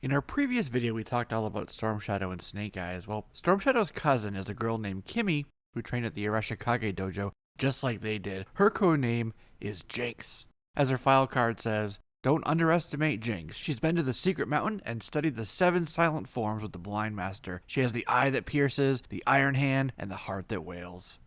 In our previous video, we talked all about Storm Shadow and Snake Eyes. Well, Storm Shadow's cousin is a girl named Kimi who trained at the Arashikage dojo just like they did. Her code name is Jinx. As her file card says, don't underestimate Jinx. She's been to the secret mountain and studied the 7 silent forms with the blind master. She has the eye that pierces, the iron hand, and the heart that wails.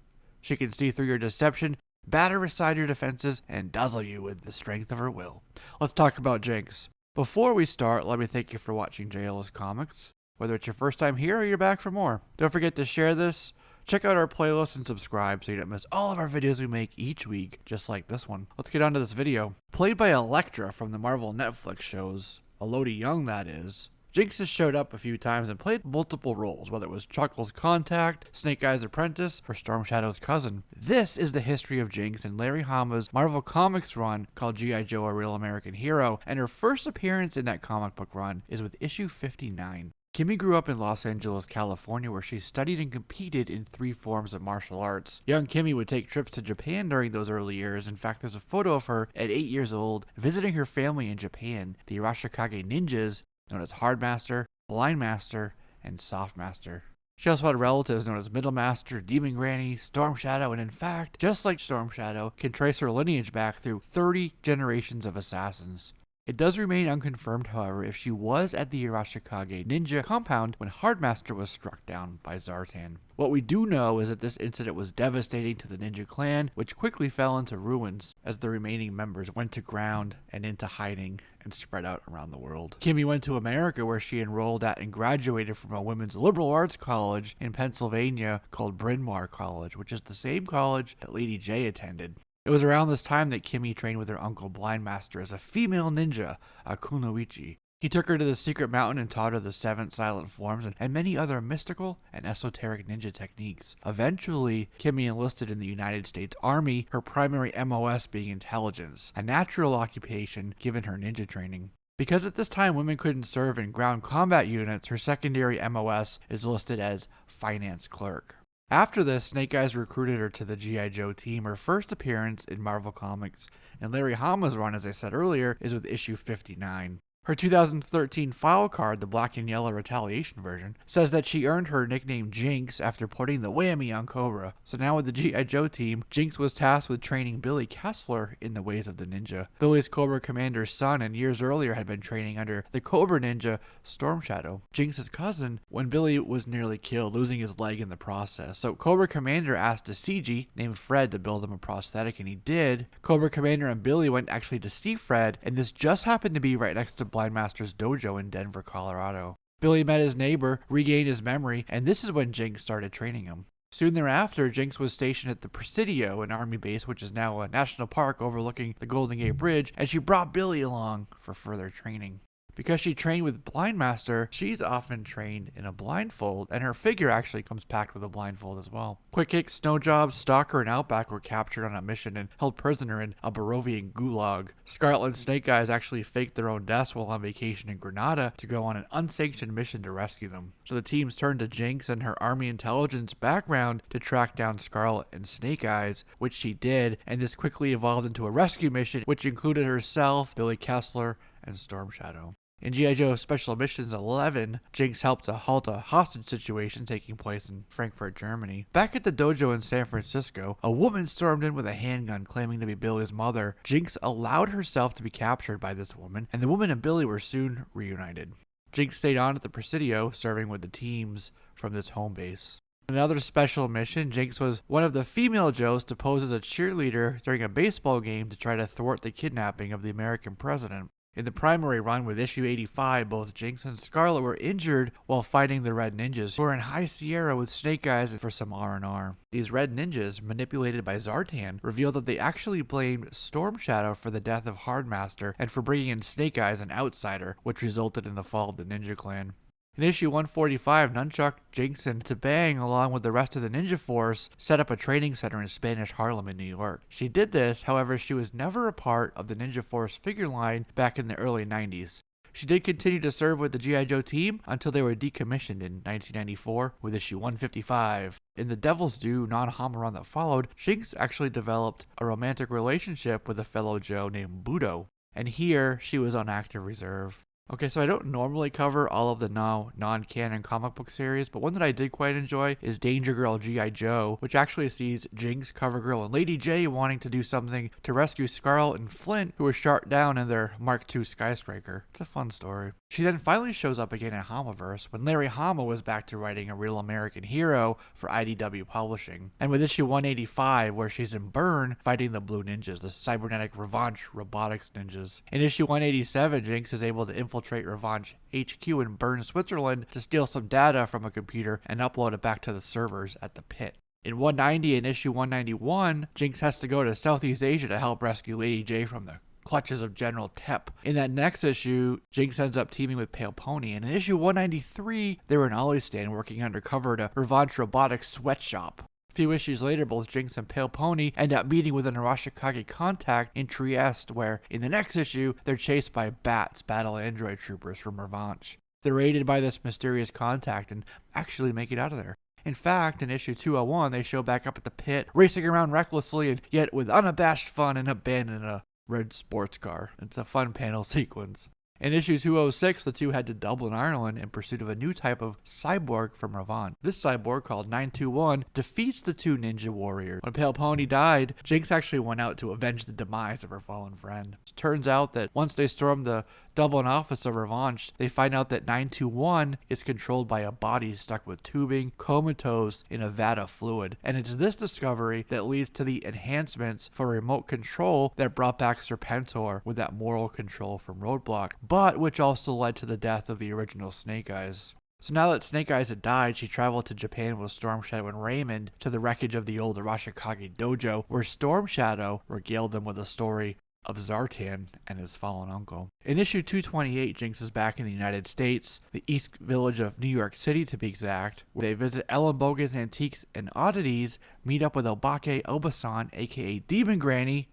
She can see through your deception, batter aside your defenses, and dazzle you with the strength of her will. Let's talk about Jinx. Before we start, let me thank you for watching JLS Comics. Whether it's your first time here or you're back for more. Don't forget to share this, check out our playlist, and subscribe so you don't miss all of our videos we make each week, just like this one. Let's get on to this video. Played by Elektra from the Marvel Netflix shows, Elodie Young that is, Jinx has showed up a few times and played multiple roles, whether it was Chuckles' contact, Snake Eyes' apprentice, or Storm Shadow's cousin. This is the history of Jinx in Larry Hama's Marvel Comics run called G.I. Joe: A Real American Hero, and her first appearance in that comic book run is with issue 59. Kimi grew up in Los Angeles, California, where she studied and competed in 3 forms of martial arts. Young Kimi would take trips to Japan during those early years. In fact, there's a photo of her at 8 years old visiting her family in Japan, the Arashikage ninjas, known as Hard Master, Blind Master, and Soft Master. She also had relatives known as Middle Master, Demon Granny, Storm Shadow, and in fact, just like Storm Shadow, can trace her lineage back through 30 generations of assassins. It does remain unconfirmed, however, if she was at the Arashikage ninja compound when Hardmaster was struck down by Zartan. What we do know is that this incident was devastating to the ninja clan, which quickly fell into ruins as the remaining members went to ground and into hiding and spread out around the world. Kimi went to America, where she enrolled at and graduated from a women's liberal arts college in Pennsylvania called Bryn Mawr College, which is the same college that Lady J attended. It was around this time that Kimi trained with her uncle Blind Master as a female ninja, a kunoichi. He took her to the secret mountain and taught her the 7 silent forms and many other mystical and esoteric ninja techniques. Eventually, Kimi enlisted in the United States Army, her primary MOS being intelligence, a natural occupation given her ninja training. Because at this time women couldn't serve in ground combat units, her secondary MOS is listed as finance clerk. After this, Snake Eyes recruited her to the G.I. Joe team. Her first appearance in Marvel Comics and Larry Hama's run, as I said earlier, is with issue 59. Her 2013 file card, the black and yellow retaliation version, says that she earned her nickname Jinx after putting the whammy on Cobra. So now with the G.I. Joe team, Jinx was tasked with training Billy Kessler in the ways of the ninja. Billy's Cobra commander's son, and years earlier had been training under the Cobra ninja Storm Shadow, Jinx's cousin, when Billy was nearly killed, losing his leg in the process. So Cobra Commander asked a CG named Fred to build him a prosthetic, and he did. Cobra Commander and Billy went actually to see Fred, and this just happened to be right next to Blind Master's dojo in Denver, Colorado. Billy met his neighbor, regained his memory, and this is when Jinx started training him. Soon thereafter, Jinx was stationed at the Presidio, an army base which is now a national park overlooking the Golden Gate Bridge, and she brought Billy along for further training. Because she trained with Blind Master, she's often trained in a blindfold, and her figure actually comes packed with a blindfold as well. Quick Kick, Snowjob, Stalker, and Outback were captured on a mission and held prisoner in a Barovian gulag. Scarlet and Snake Eyes actually faked their own deaths while on vacation in Grenada to go on an unsanctioned mission to rescue them. So the teams turned to Jinx and her army intelligence background to track down Scarlet and Snake Eyes, which she did, and this quickly evolved into a rescue mission which included herself, Billy Kessler, and Storm Shadow. In G.I. Joe Special Missions 11, Jinx helped to halt a hostage situation taking place in Frankfurt, Germany. Back at the dojo in San Francisco, a woman stormed in with a handgun claiming to be Billy's mother. Jinx allowed herself to be captured by this woman, and the woman and Billy were soon reunited. Jinx stayed on at the Presidio, serving with the teams from this home base. In another special mission, Jinx was one of the female Joes to pose as a cheerleader during a baseball game to try to thwart the kidnapping of the American president. In the primary run with issue 85, both Jinx and Scarlet were injured while fighting the Red Ninjas, who were in High Sierra with Snake Eyes for some R&R. These Red Ninjas, manipulated by Zartan, revealed that they actually blamed Storm Shadow for the death of Hardmaster and for bringing in Snake Eyes, an outsider, which resulted in the fall of the Ninja Clan. In issue 145, Nunchuck, Jinx, and Tabang, along with the rest of the ninja force, set up a training center in Spanish Harlem in New York. She did this, however, she was never a part of the Ninja Force figure line back in the early 90s. She did continue to serve with the G.I. Joe team until they were decommissioned in 1994 with issue 155. In the Devil's Due non-Hama run that followed, Jinx actually developed a romantic relationship with a fellow Joe named Budo, and here she was on active reserve. Okay, so I don't normally cover all of the now non-canon comic book series, but one that I did quite enjoy is Danger Girl G.I. Joe, which actually sees Jinx, CoverGirl, and Lady J wanting to do something to rescue Scarlet and Flint, who were shot down in their Mark II skyscraper. It's a fun story. She then finally shows up again in Hamaverse when Larry Hama was back to writing a Real American Hero for IDW Publishing. And with issue 185, where she's in Bern fighting the Blue Ninjas, the cybernetic Revanche robotics ninjas. In issue 187, Jinx is able to infiltrate Revanche HQ in Bern, Switzerland to steal some data from a computer and upload it back to the servers at the pit. In 190 and issue 191, Jinx has to go to Southeast Asia to help rescue Lady J from the clutches of General Tep. In that next issue, Jinx ends up teaming with Pale Pony, and in issue 193, they were in Olistan working undercover at a Revanche robotics sweatshop. A few issues later, both Jinx and Pale Pony end up meeting with an Arashikage contact in Trieste, where, in the next issue, they're chased by Bats, battle android troopers from Revanche. They're raided by this mysterious contact and actually make it out of there. In fact, in issue 201, they show back up at the pit, racing around recklessly and yet with unabashed fun and abandon a red sports car. It's a fun panel sequence. In issue 206, the two head to Dublin, Ireland in pursuit of a new type of cyborg from Revanche. This cyborg, called 921, defeats the two ninja warriors. When Pale Pony died, Jinx actually went out to avenge the demise of her fallen friend. It turns out that once they storm the Dublin office of Revanche, they find out that 921 is controlled by a body stuck with tubing, comatose in a vat of fluid. And it's this discovery that leads to the enhancements for remote control that brought back Serpentor with that moral control from Roadblock, but which also led to the death of the original Snake Eyes. So now that Snake Eyes had died, she traveled to Japan with Storm Shadow and Raymond to the wreckage of the old Arashikage dojo, where Storm Shadow regaled them with a story of Zartan and his fallen uncle. In issue 228, Jinx is back in the United States, the East Village of New York City to be exact, where they visit Ellen Bogan's Antiques and Oddities, meet up with Obake Obasan, aka Demon Granny,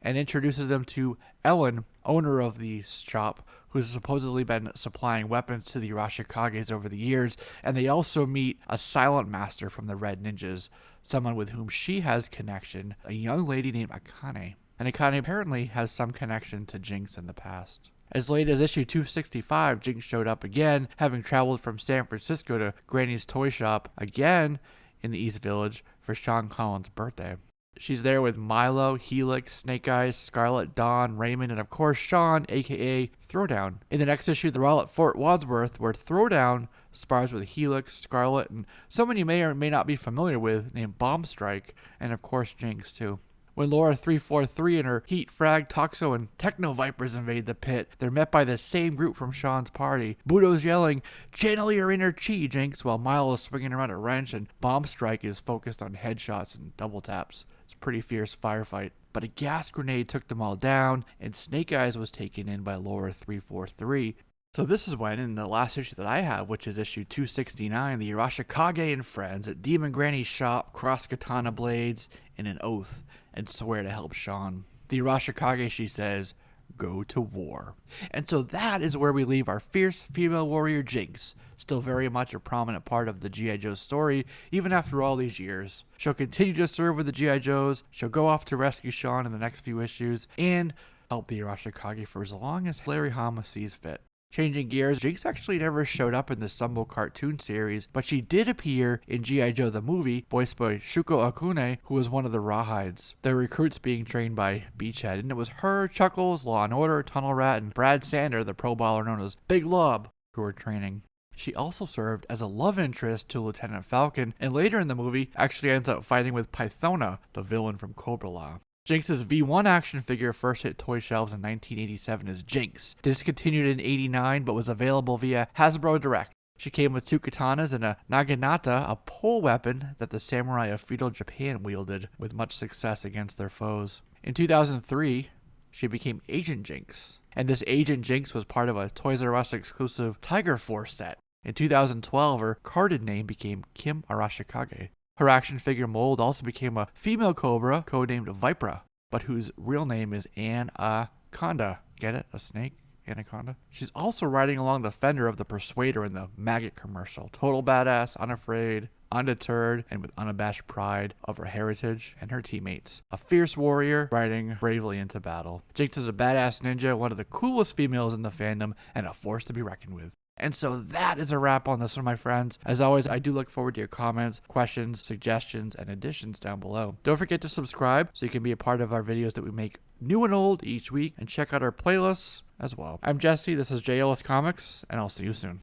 and introduces them to Ellen, owner of the shop, who's supposedly been supplying weapons to the Arashikages over the years, and they also meet a silent master from the Red Ninjas, someone with whom she has connection, a young lady named Akane. And Akane apparently has some connection to Jinx in the past. As late as issue 265, Jinx showed up again, having traveled from San Francisco to Granny's toy shop again in the East Village for Sean Collins' birthday. She's there with Milo, Helix, Snake Eyes, Scarlet, Dawn, Raymond, and of course Sean, aka Throwdown. In the next issue, they're all at Fort Wadsworth, where Throwdown spars with Helix, Scarlet, and someone you may or may not be familiar with named Bombstrike, and of course Jinx too. When Laura 343 and her Heat, Frag, Toxo, and Techno Vipers invade the pit, they're met by the same group from Sean's party. Budo's yelling, "Channel your inner chi, Jinx," while Milo is swinging around a wrench and Bombstrike is focused on headshots and double taps. It's a pretty fierce firefight. But a gas grenade took them all down, and Snake Eyes was taken in by Laura 343. So this is when, in the last issue that I have, which is issue 269, the Arashikage and friends at Demon Granny's shop cross katana blades in an oath and swear to help Sean. The Arashikage, she says, go to war. And so that is where we leave our fierce female warrior Jinx, still very much a prominent part of the G.I. Joe story, even after all these years. She'll continue to serve with the G.I. Joes, she'll go off to rescue Sean in the next few issues, and help the Arashikage for as long as Larry Hama sees fit. Changing gears, Jinx actually never showed up in the Sumbo cartoon series, but she did appear in G.I. Joe the movie, voiced by Shuko Akune, who was one of the Rawhides. The recruits being trained by Beachhead, and it was her, Chuckles, Law & Order, Tunnel Rat, and Brad Sander, the pro baller known as Big Lob, who were training. She also served as a love interest to Lieutenant Falcon, and later in the movie actually ends up fighting with Pythona, the villain from Cobra Law. Jinx's V1 action figure first hit toy shelves in 1987 as Jinx, discontinued in 89 but was available via Hasbro Direct. She came with two katanas and a naginata, a pole weapon that the samurai of feudal Japan wielded with much success against their foes. In 2003, she became Agent Jinx, and this Agent Jinx was part of a Toys R Us exclusive Tiger Force set. In 2012, her carded name became Kimi Arashikage. Her action figure mold also became a female Cobra, codenamed Vipra, but whose real name is Anaconda. Get it? A snake? Anaconda? She's also riding along the fender of the Persuader in the Maggot commercial. Total badass, unafraid, undeterred and with unabashed pride of her heritage and her teammates. A fierce warrior riding bravely into battle. Jinx is a badass ninja, one of the coolest females in the fandom, and a force to be reckoned with. And so that is a wrap on this one, my friends. As always, I do look forward to your comments, questions, suggestions, and additions down below. Don't forget to subscribe so you can be a part of our videos that we make new and old each week, and check out our playlists as well. I'm Jesse, this is JLS Comics, and I'll see you soon.